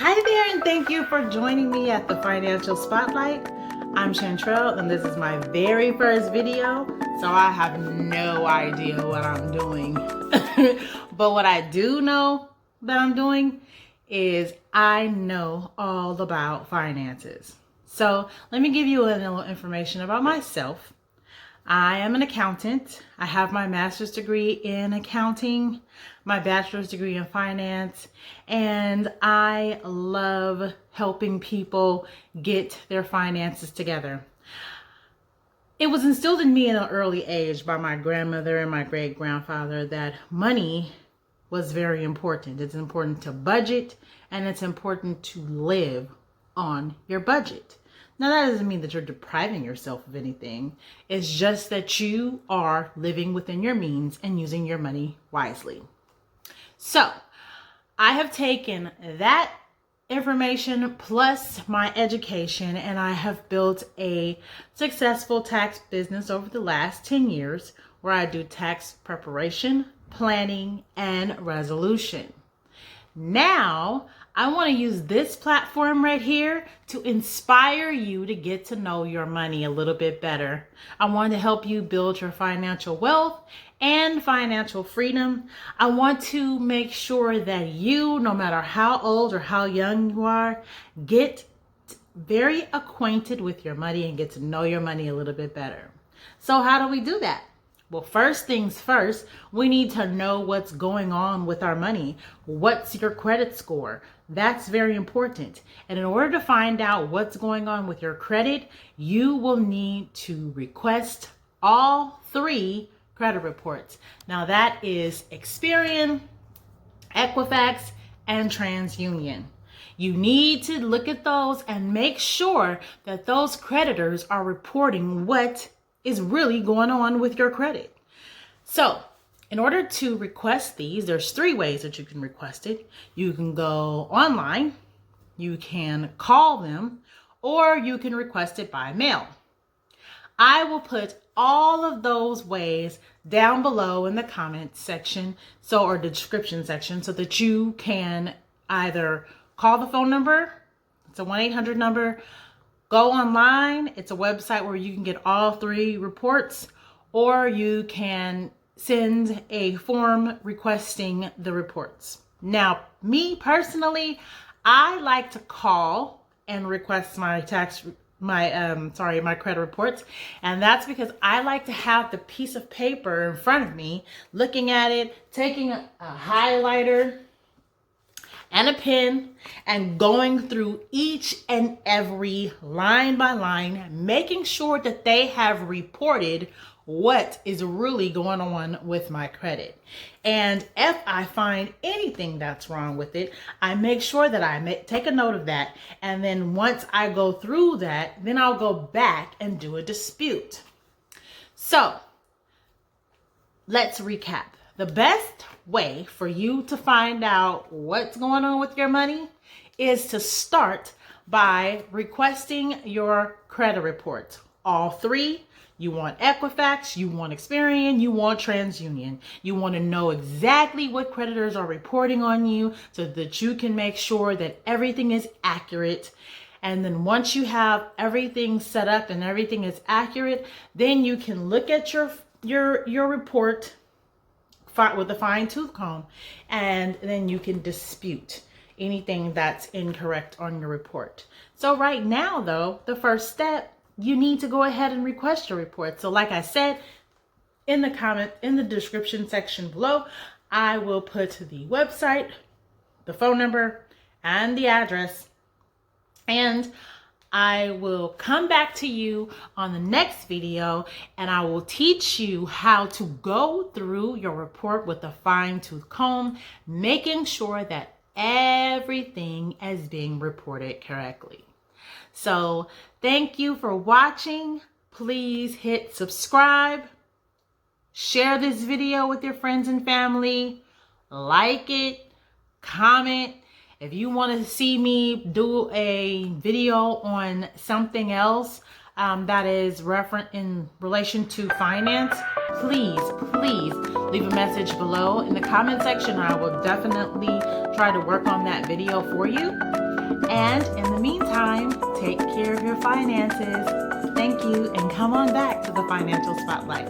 Hi there, and thank you for joining me at the Financial Spotlight. I'm Chantrell, and this is my very first video, so I have no idea what I'm doing. But what I do know that I'm doing is I know all about finances. So let me give you a little information about myself. I am an accountant. I have my master's degree in accounting, my bachelor's degree in finance, and I love helping people get their finances together. It was instilled in me at an early age by my grandmother and my great-grandfather that money was very important. It's important to budget, and it's important to live on your budget. Now, that doesn't mean that you're depriving yourself of anything. It's just that you are living within your means and using your money wisely. So, I have taken that information plus my education, and I have built a successful tax business over the last 10 years where I do tax preparation, planning, and resolution. Now, I want to use this platform right here to inspire you to get to know your money a little bit better. I want to help you build your financial wealth and financial freedom. I want to make sure that you, no matter how old or how young you are, get very acquainted with your money and get to know your money a little bit better. So how do we do that? Well, first things first, we need to know what's going on with our money. What's your credit score? That's very important. And in order to find out what's going on with your credit, you will need to request all 3 credit reports. Now that is Experian, Equifax, and TransUnion. You need to look at those and make sure that those creditors are reporting what is really going on with your credit. So, in order to request these, there's 3 ways that you can request it. You can go online, you can call them, or you can request it by mail. I will put all of those ways down below in the comment section, or the description section, so that you can either call the phone number, it's a 1-800 number, go online, it's a website where you can get all 3 reports, or you can send a form requesting the reports. Now, me personally, I like to call and request my credit reports, and that's because I like to have the piece of paper in front of me, looking at it, taking a highlighter and a pen and going through each and every line by line, making sure that they have reported what is really going on with my credit. And if I find anything that's wrong with it, I make sure that I take a note of that. And then once I go through that, then I'll go back and do a dispute. So let's recap. The best way for you to find out what's going on with your money is to start by requesting your credit reports. All 3. You want Equifax, you want Experian, you want TransUnion. You want to know exactly what creditors are reporting on you so that you can make sure that everything is accurate. And then once you have everything set up and everything is accurate, then you can look at your report with a fine-tooth comb, and then you can dispute anything that's incorrect on your report. So right now, though, the first step, you need to go ahead and request your report. So like I said, in the description section below, I will put the website, the phone number, and the address, and I will come back to you on the next video, and I will teach you how to go through your report with a fine-tooth comb, making sure that everything is being reported correctly. So thank you for watching. Please hit subscribe, share this video with your friends and family, like it, comment. If you want to see me do a video on something else that is in relation to finance, please leave a message below in the comment section. I will definitely try to work on that video for you. And in the meantime, take care of your finances. Thank you, and come on back to the Financial Spotlight.